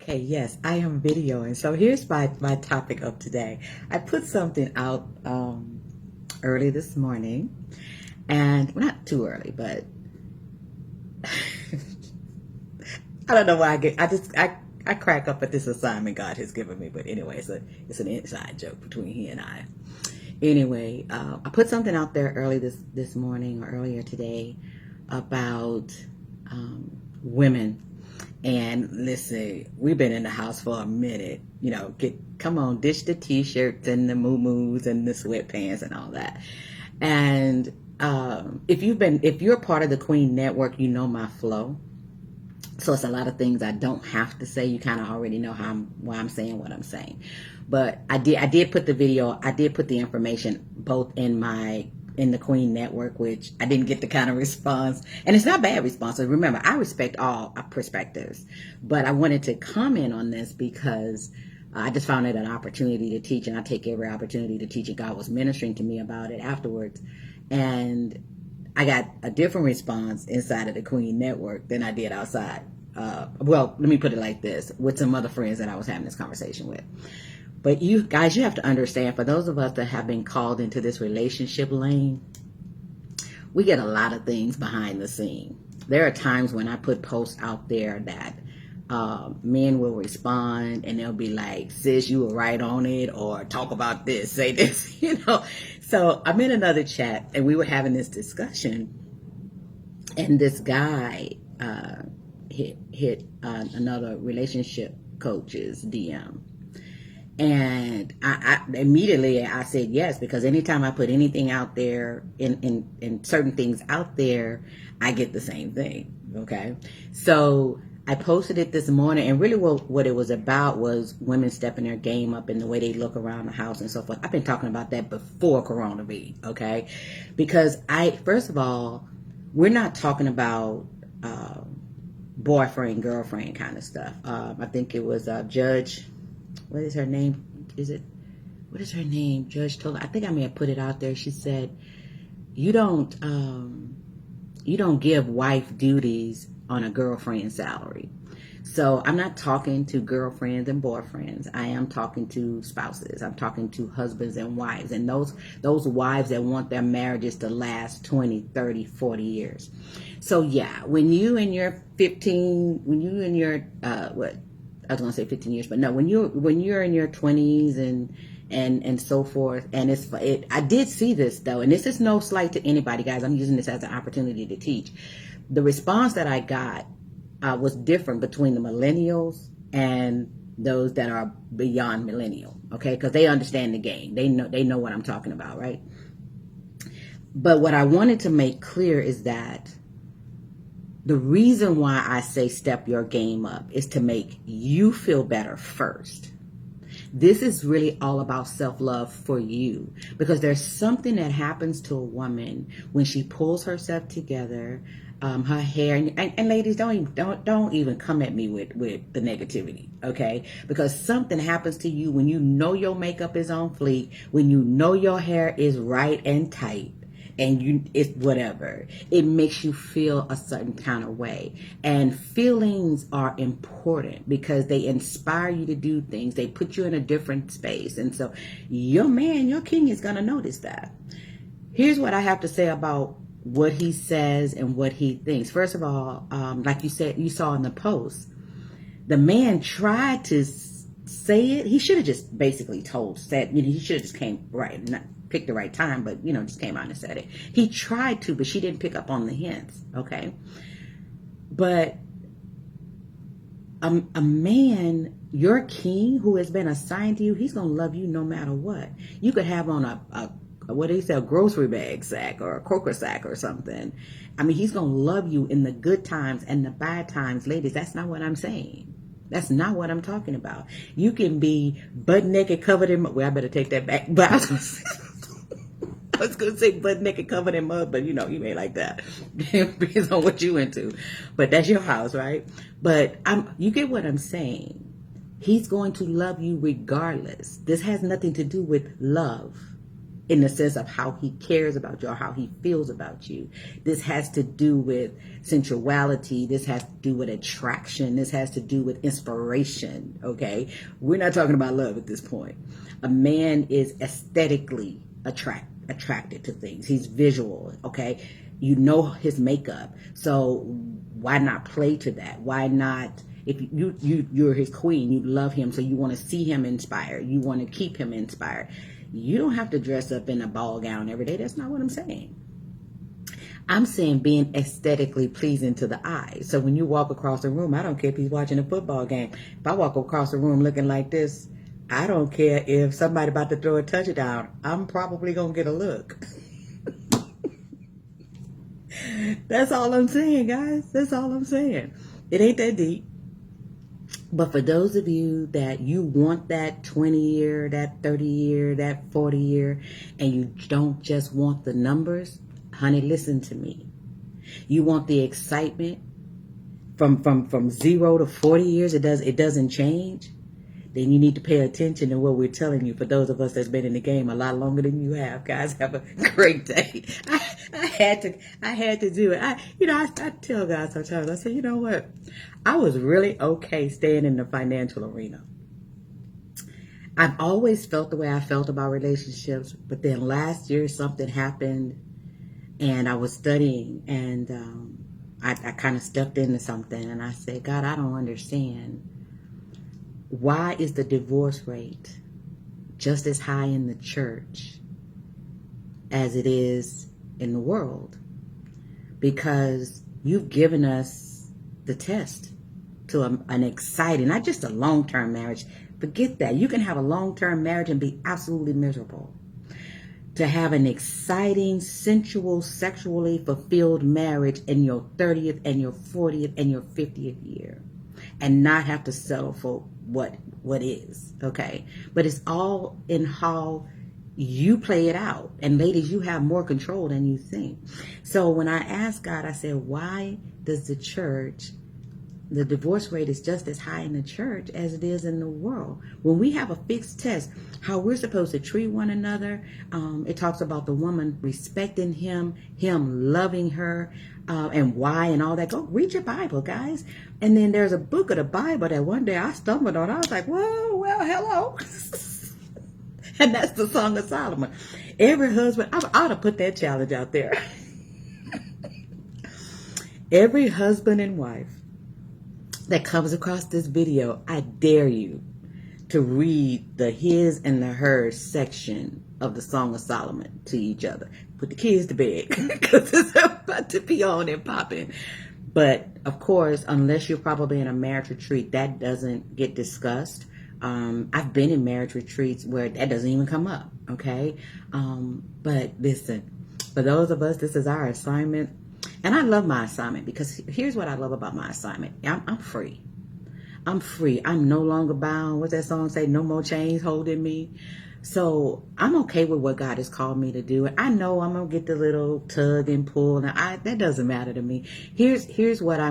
Okay, yes, I am videoing. So here's my topic of today. I put something out early this morning, and well, not too early, but I don't know why I crack up at this assignment God has given me. But anyway, it's an inside joke between he and I. Anyway, I put something out there early this morning or earlier today about women. And listen, we've been in the house for a minute. You know, come on, ditch the t-shirts and the moo-moos and the sweatpants and all that. And if you're part of the Queen Network, you know my flow. So it's a lot of things I don't have to say. You kind of already know why I'm saying what I'm saying. But I did put the information both in the Queen Network, which I didn't get the kind of response. And it's not bad response. Remember, I respect all perspectives. But I wanted to comment on this because I just found it an opportunity to teach, and I take every opportunity to teach, and God was ministering to me about it afterwards. And I got a different response inside of the Queen Network than I did outside. Well, let me put it like this, with some other friends that I was having this conversation with. But you guys, you have to understand, for those of us that have been called into this relationship lane, we get a lot of things behind the scene. There are times when I put posts out there that men will respond and they'll be like, sis, you were right on it, or talk about this, say this, you know. So I'm in another chat and we were having this discussion, and this guy hit another relationship coach's DM. And I immediately I said yes, because anytime I put anything out there, in certain things out there, I get the same thing. Okay. So I posted it this morning, and really what it was about was women stepping their game up in the way they look around the house and so forth. I've been talking about that before coronavirus. Okay. Because first of all, we're not talking about boyfriend, girlfriend kind of stuff. I think it was Judge. What is her name? What is her name? Judge told her, I think I may have put it out there. She said, you don't give wife duties on a girlfriend salary. So I'm not talking to girlfriends and boyfriends. I am talking to spouses. I'm talking to husbands and wives, and those wives that want their marriages to last 20, 30, 40 years. So yeah, when you in your 15 years, but no, when you're in your 20s and so forth, and I did see this though, and this is no slight to anybody, guys. I'm using this as an opportunity to teach. The response that I got was different between the millennials and those that are beyond millennial, okay? Because they understand the game. They know what I'm talking about, right? But what I wanted to make clear is that the reason why I say step your game up is to make you feel better first. This is really all about self-love for you, because there's something that happens to a woman when she pulls herself together, her hair, and ladies, don't even come at me with the negativity, okay? Because something happens to you when you know your makeup is on fleek, when you know your hair is right and tight, and it's whatever. It makes you feel a certain kind of way. And feelings are important because they inspire you to do things. They put you in a different space. And so your king is going to notice that. Here's what I have to say about what he says and what he thinks. First of all, like you said, you saw in the post, the man tried to say it. He should have just basically he should have just came right, not picked the right time, but just came out and said it. He tried to, but she didn't pick up on the hints. Okay. But a man, your king, who has been assigned to you, he's going to love you no matter what. You could have on a what do you say, a grocery bag sack or a croaker sack or something. I mean, he's going to love you in the good times and the bad times. Ladies, that's not what I'm saying. That's not what I'm talking about. You can be butt naked, covered in mud. Well, I better take that back. But I was going to say butt naked, covered in mud, but you may like that. Depends on what you into. But that's your house, right? But you get what I'm saying. He's going to love you regardless. This has nothing to do with love. in the sense of how he cares about you or how he feels about you. This has to do with sensuality. This has to do with attraction. This has to do with inspiration. Okay. We're not talking about love at this point. A man is aesthetically attracted to things. He's visual. Okay. You know his makeup. So why not play to that? Why not? If you're his queen, you love him, so you want to see him inspired. You want to keep him inspired. You don't have to dress up in a ball gown every day. That's not what I'm saying. I'm saying being aesthetically pleasing to the eye. So when you walk across the room, I don't care if he's watching a football game. If I walk across the room looking like this, I don't care if somebody about to throw a touchdown. I'm probably going to get a look. That's all I'm saying, guys. That's all I'm saying. It ain't that deep. But for those of you that you want that 20-year, that 30-year, that 40-year, and you don't just want the numbers, honey, listen to me. You want the excitement from 0 to 40 years, it doesn't change. Then you need to pay attention to what we're telling you. For those of us that's been in the game a lot longer than you have, guys, have a great day. I had to do it. I tell guys sometimes, I say, you know what? I was really okay staying in the financial arena. I've always felt the way I felt about relationships, but then last year something happened and I was studying and I kind of stepped into something and I said, God, I don't understand. Why is the divorce rate just as high in the church as it is in the world? Because you've given us the test to an exciting, not just a long-term marriage. Forget that. You can have a long-term marriage and be absolutely miserable. To have an exciting, sensual, sexually fulfilled marriage in your 30th and your 40th and your 50th year and not have to settle for what is, okay? But it's all in how you play it out. And ladies, you have more control than you think. So when I asked God, I said, why does the divorce rate is just as high in the church as it is in the world? When we have a fixed test, how we're supposed to treat one another, it talks about the woman respecting him loving her, and why and all that. Go read your Bible, guys. And then there's a book of the Bible that one day I stumbled on. I was like, whoa, well, hello. And that's the Song of Solomon. Every husband, I ought to put that challenge out there. Every husband and wife that comes across this video, I dare you to read the his and the her section of the Song of Solomon to each other. Put the kids to bed because it's about to be on and popping. But of course, unless you're probably in a marriage retreat, that doesn't get discussed. I've been in marriage retreats where that doesn't even come up. Okay. But listen, for those of us, this is our assignment. And I love my assignment because here's what I love about my assignment. I'm free. I'm free. I'm no longer bound. What's that song say? No more chains holding me. So I'm okay with what God has called me to do. And I know I'm going to get the little tug and pull. And that doesn't matter to me. Here's what I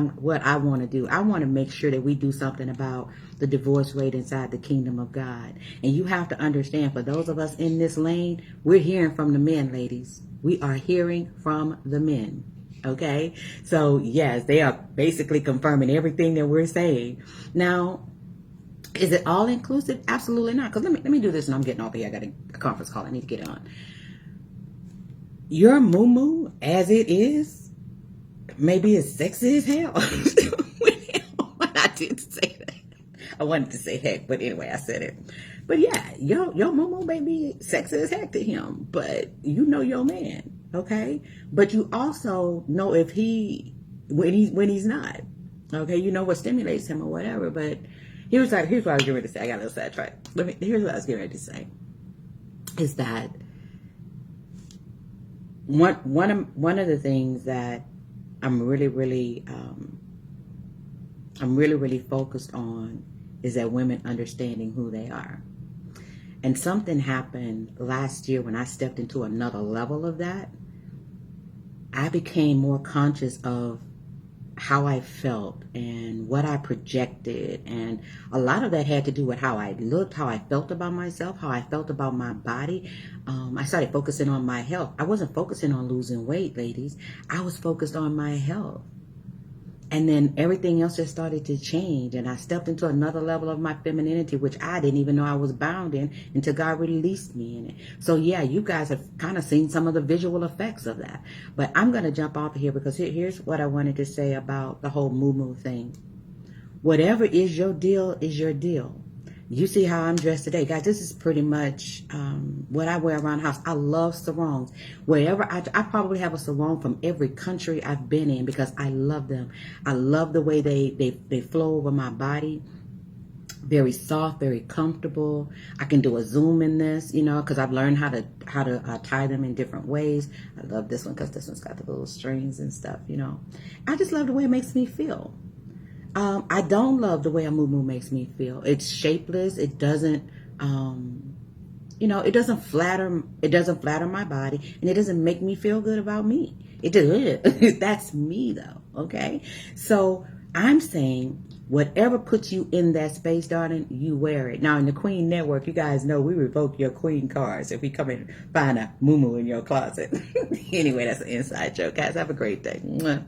want to do. I want to make sure that we do something about the divorce rate inside the kingdom of God. And you have to understand, for those of us in this lane, we're hearing from the men, ladies. We are hearing from the men. Okay, so yes, they are basically confirming everything that we're saying. Now, is it all inclusive? Absolutely not. Because let me do this, and I'm getting off here. I got a conference call I need to get on. Your moo as it is, maybe as sexy as hell. I didn't say that. I wanted to say heck, but anyway, I said it. But yeah, your moo may be sexy as heck to him, but you know your man. Okay, but you also know if when he's not. Okay, you know what stimulates him or whatever. But here's what I was getting ready to say. I got a little sidetracked. Here's what I was getting ready to say. Is that one of the things that I'm really focused on is that women understanding who they are. And something happened last year when I stepped into another level of that. I became more conscious of how I felt and what I projected. And a lot of that had to do with how I looked, how I felt about myself, how I felt about my body. I started focusing on my health. I wasn't focusing on losing weight, ladies. I was focused on my health. And then everything else just started to change. And I stepped into another level of my femininity, which I didn't even know I was bound in until God released me in it. So yeah, you guys have kind of seen some of the visual effects of that. But I'm going to jump off of here because here's what I wanted to say about the whole moo thing. Whatever is your deal is your deal. You see how I'm dressed today. Guys, this is pretty much what I wear around the house. I love sarongs. Wherever I probably have a sarong from every country I've been in because I love them. I love the way they flow over my body. Very soft, very comfortable. I can do a zoom in this, you know, because I've learned how to tie them in different ways. I love this one because this one's got the little strings and stuff, you know. I just love the way it makes me feel. I don't love the way a moo makes me feel. It's shapeless. It doesn't, you know, it doesn't flatter my body, and it doesn't make me feel good about me. It just, that's me though. Okay. So I'm saying whatever puts you in that space, darling, you wear it. Now in the Queen Network, you guys know we revoke your Queen cards if we come and find a moo in your closet. Anyway, that's an inside joke. Guys, have a great day. Mwah.